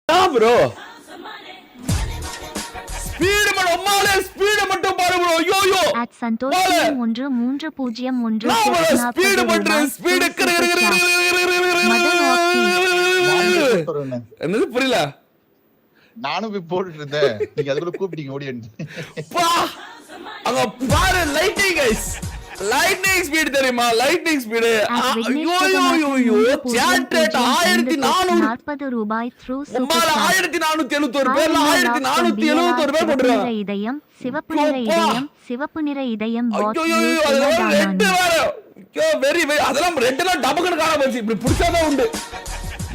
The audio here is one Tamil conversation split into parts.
ப்ரோ ஸ்பீடு மட்டும் அம்மாலே ஸ்பீடு மட்டும் பாரு bro YoYo at santosh 1301 speed மட்டும் ஸ்பீடு என்னது புரியல நானும் போய் போட்டுட்டு இருந்தேன் நீங்க அதுக்குள்ள கூப்பிட்டீங்க ஓடி அங்க பாரு லைட்டிங் கைஸ் லைட்னிங் ஸ்பீட் தெரியுமா லைட்னிங் ஸ்பீடு ஐயோ சாட் ரேட் 1440 ரூபாய் த்ரூ சூப்பர் 1471 பேர்ல 1471 பேர் போடுறாங்க இதயம் சிவப்பு நிற இதயம் சிவப்பு நிற இதயம் பாட் ரெட் வேற வெரி வெரி அதெல்லாம் ரெட்லாம் டபக்குன்னு காண போச்சு இப்படி புடிச்சாதான் உண்டு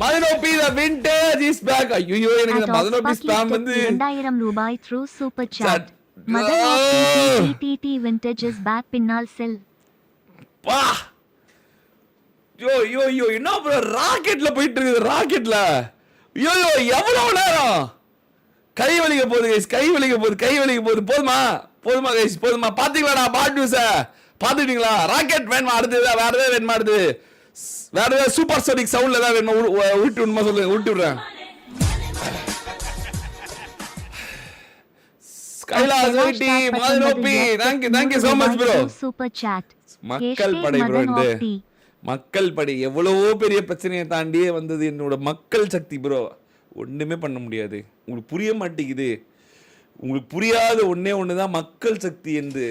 Madan OP the vintage is back ஐயோ எனக்கு மதனோபி ஸ்பாம் வந்து 2000 ரூபாய் through super chat Madan OP vintage is back பின்னால் செல் பா யோ என்ன ப்ரோ ராக்கெட்ல போயிட்டு இருக்குது ராக்கெட்ல யோ எவ்வளவு நேரம் கை வலிக்க போகுது கைஸ் கை வலிக்க போகுது போதுமா கைஸ் போதுமா பாத்தீங்களாடா பாட் நியூஸ பாத்துட்டீங்களா ராக்கெட் வேணுமா அடுத்து வேற ஏதாவது வேணுமா அடுத்து வேற ஏதாவது சூப்பர் சோனிக் சவுண்ட்ல ஏதாவது வேணுமா ஊட்டி விடுமா சொல்லு ஊட்டி விடுறேன் கைலாஸ் வைட்டி Madan OP thank you so much bro super chat மக்கள் படை bro இந்த மக்கள் படை எவ்வளவோ பெரிய பிரச்சனையை தாண்டியே வந்தது என்னோட மக்கள் சக்தி ப்ரோ ஒண்ணுமே பண்ண முடியாது உங்களுக்கு புரிய மாட்டேங்குது உங்களுக்கு புரியாத ஒண்ணுதான் மக்கள் சக்தி என்று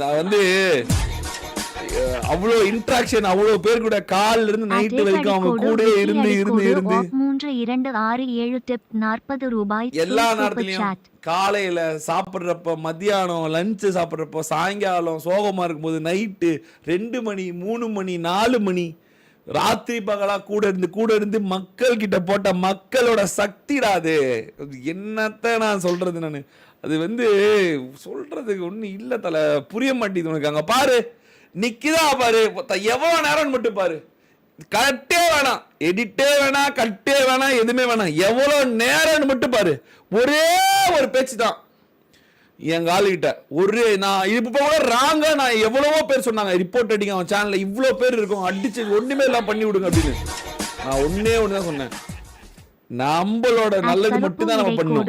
நான் வந்து அவ்வளோ இன்டராக்ஷன் அவ்வளோ பேர் கூட கால்ல இருந்து நைட் வரைக்கும் அவங்க கூட இருந்து 3267 டிப் 40 ரூபாய் எல்லா நேரத்துலயும் காலையில சாப்பிடுறப்ப மத்தியானம் லஞ்ச் சாப்பிடுறப்ப சாயங்காலம் சோகமா இருக்கும்போது நைட்டு 2 மணி 3 மணி 4 மணி ராத்திரி பகலா கூட இருந்து மக்கள் கிட்ட போட்ட மக்களோட சக்திடாது என்னத்த நான் சொல்றது நானு அது வந்து சொல்றதுக்கு ஒண்ணு இல்ல தல புரிய மாட்டேங்குது உனக்கு அங்க பாரு நிக்கிதா பாரு எவ்வளவு நேரம் மட்டும் பாரு கட்டே வேணாம் எடிட்டே வேணாம் கட்டே வேணாம் எதுவுமே வேணாம் எவ்வளவு நேரம் மட்டும் பாரு ஒரே ஒரு பேச்சு தான் எங்க ஆளுகிட்ட ஒரு நான் இப்ப கூட ராங்கா நான் எவ்வளவோ பேர் சொன்னாங்க ரிப்போர்ட் அடிங்க அவன் சேனல்ல இவ்வளவு பேர் இருக்கும் அடிச்சு ஒண்ணுமே எல்லாம் பண்ணி விடுங்க அப்படின்னு நான் ஒண்ணுதான் சொன்னேன் நம்மளோட நல்லது மட்டும் தான் நம்ம பண்ணணும்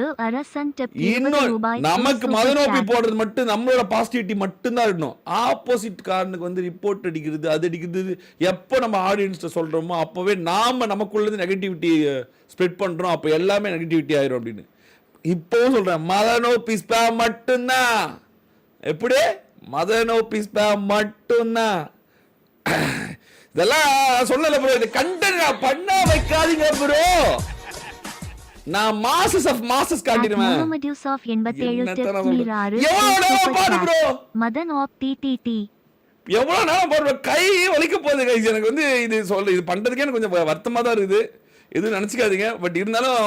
இன்னும் நமக்கு மதனோபி போடுறது மட்டும் நம்மளோட பாசிட்டிவிட்டி மட்டும் தான் இருக்கணும் ஆப்போசிட் காரனுக்கு வந்து ரிப்போர்ட் அடிக்கிறது அது அடிக்கிறது எப்போ நம்ம ஆடியன்ஸ்ட சொல்றோமோ அப்பவே நாம நமக்குள்ளது நெகட்டிவிட்டி ஸ்ப்ரெட் பண்றோம் அப்போ எல்லாமே நெகட்டிவிட்டி ஆயிரும் அப்படின்னு இப்பவும் சொல்றேன் மதனோபி ஸ்பாம் மட்டும்தான் எப்படி மதனோபி ஸ்பாம் மட்டும்தான் இதெல்லாம் சொல்லல ப்ரோ இது கண்டென்ட் பண்ணா வைக்காதீங்க ப்ரோ நான் மாசஸ் ஆஃப் மாசஸ் காட்டிடுவேன் முகமது யூசுப் 87 டிப் மீராரு மதன் ஆப் டிடிடி எவ்வளவு நேரம் பாரு கை வலிக்க போகுது கைஸ் எனக்கு வந்து இது பண்றதுக்கே எனக்கு கொஞ்சம் வருத்தமா தான் இருக்குது எதுவும் நினைச்சுக்காதீங்க பட் இருந்தாலும்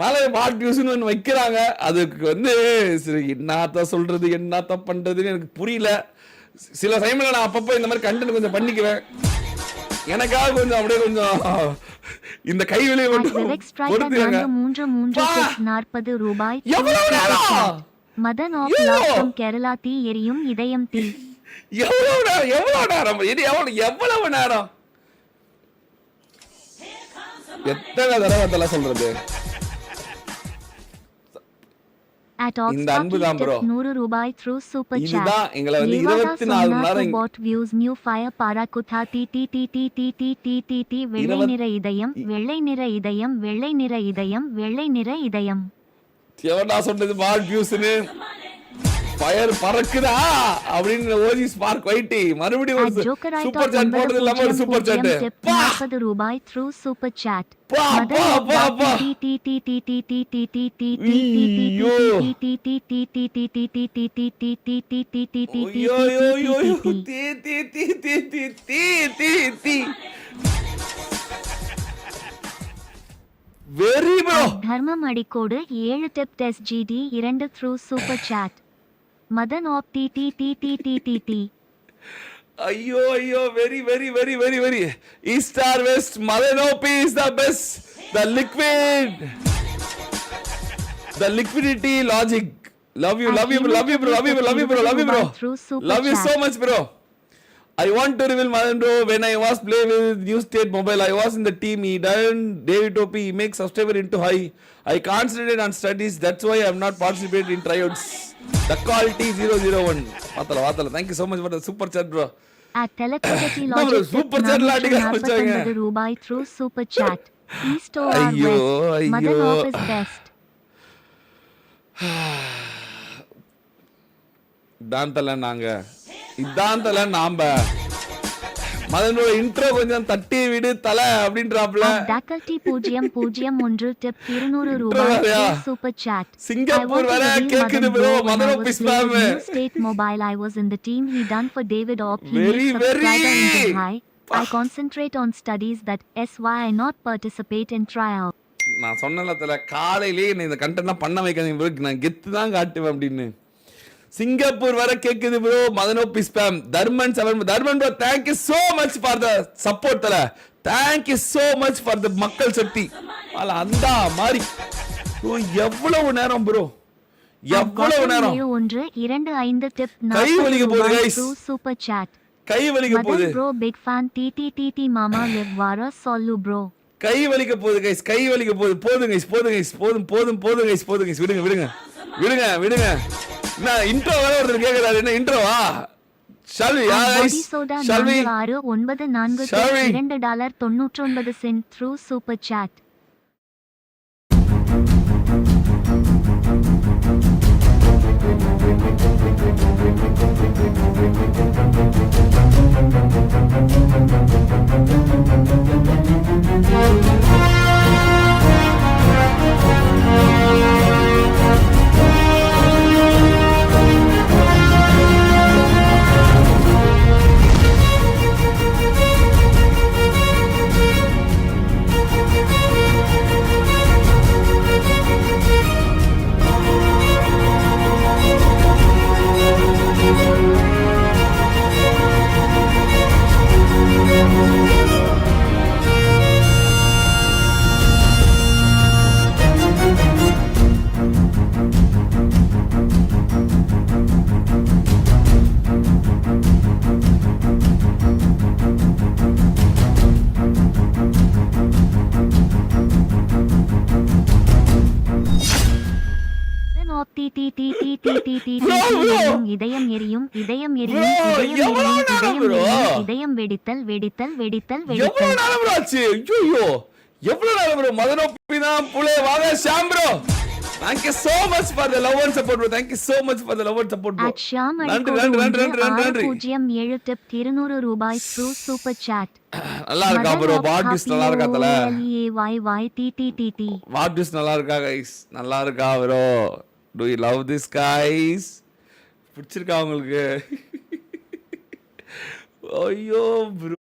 மேலே வாட் நியூஸ்னு ஒன்று வைக்கிறாங்க அதுக்கு வந்து என்னத்த சொல்றது என்னத்த பண்றதுன்னு எனக்கு புரியல சில டைம்ல நான் அப்பப்போ இந்த மாதிரி கண்டென்ட் கொஞ்சம் பண்ணிக்குவேன் எனக்காக கொஞ்சம் அப்படியே கொஞ்சம் இந்த கைவிலை மட்டும் 40 ரூபாய் மதன் ஆஃப் லாஸ்டம் கேரளா தீ எரியும் இதயம் தீ எவ்வளவு நேரம் இது எவ்வளவு நேரம் எத்தனை தடவை அதெல்லாம் சொல்றது இந்த அன்பு தான் ப்ரோ 100 ரூபாய் த்ரூ சூப்பர் சாட் இதுதான் எங்களை வந்து 24 மணி நேரம் பாட் வியூஸ் நியூ ஃபயர் பாராகுதா டி டி டி டி டி டி டி டி டி வெள்ளை நிற இதயம் வெள்ளை நிற இதயம் வெள்ளை நிற இதயம் வெள்ளை நிற இதயம் எவனா சொன்னது பாட் வியூஸ்னு ஃபயர் பறக்குதா அப்படின்னு ஓஜி ஸ்பார்க் வைட்டி மறுபடியும் சூப்பர் சாட் போடுறது இல்லாம ஒரு சூப்பர் சாட் 40 ரூபாய் through super chat very bro தர்மம் அடிக்கோடு 7 dip test GT 2 through super chat Madan ஆப் டி டி டி டி டி டி டி ஐயோ very east or west Madan OP is the best the liquidity logic love you bro so much bro I want to reveal Madan bro. When I was playing with New State Mobile, I was in the team. He done David Topi. He makes subscriber into high. I concentrated on studies. That's why I'm not participating in tryouts. The quality 001. Vatala. Thank you so much for the super chat, bro. At Telectricity நம்ம Logic super chat ல அடிக்க ஆரம்பிச்சாங்க. ரூபாய் through super chat. East or ஐயோ, West? Madan ஐயோ. off is best. இதான் தல நாம மதனோட இன்ட்ரோ கொஞ்சம் தட்டி விடு தல அப்படின்றாப்ல. Dakalti 001 tip 200 ரூபாய் through super chat. சிங்கப்பூர் வர கேக்குது bro. மதனோ பிஸ்பாம். New State Mobile, I was in the team he done for David Op. He Very, made subscriber very. into high. I concentrate on studies, that why I not participate in tryout. நான் சொன்னல தல காலையிலேயே என்ன இந்த கண்டென்ட்லாம் பண்ண வைக்காதீங்க bro. நான் கெத்து தான் காட்டுவேன் அப்படின்னு. சிங்கப்பூர் வர கேக்குது bro. மதனோ பிஸ்பாம். Dharman 7 Dharman bro, thank you so much for the support தல. Thank you so much for the மக்கள் சக்தி. அந்த மாதிரி bro எவ்வளவு நேரம் bro. எவ்வளவு நேரம். 7125 tip கை வலிக்க போகுது guys. through super chat. கை வலிக்க போகுது. Madan bro big fan TTTT mama live vara sollu bro. கை வலிக்க போகுது guys. கை வலிக்க போகுது. போதும் guys. போதும் guys. விடுங்க. நான் இன்ட்ரோ வேற ஒருத்தர் கேக்குறாரு. என்ன இன்ட்ரோவா? Shall we guys? Shall we? $2.99 through super chat. இதயம் எரியும் இதயம் வெடித்தல் எவ்வளவு நேரம் bro ஆச்சு? ஐயோ எவ்வளவு நேரம் bro. மதனோ பினா புலே வாங்க Sham bro. Thank you so much for the love and support bro. Thank you so much for the love and support bro. At Shyam நன்றி. 607 tip 200 ரூபாய் through super chat. நல்லா இருக்கா bro? வாட்ஸ் நல்லா இருக்கா தல? LAYYTTTT. வாட்ஸ் நல்லா இருக்கா guys? நல்லா இருக்கா bro? Do you love this guys? பிடிச்சிருக்கா உங்களுக்கு? ஐயோ bro.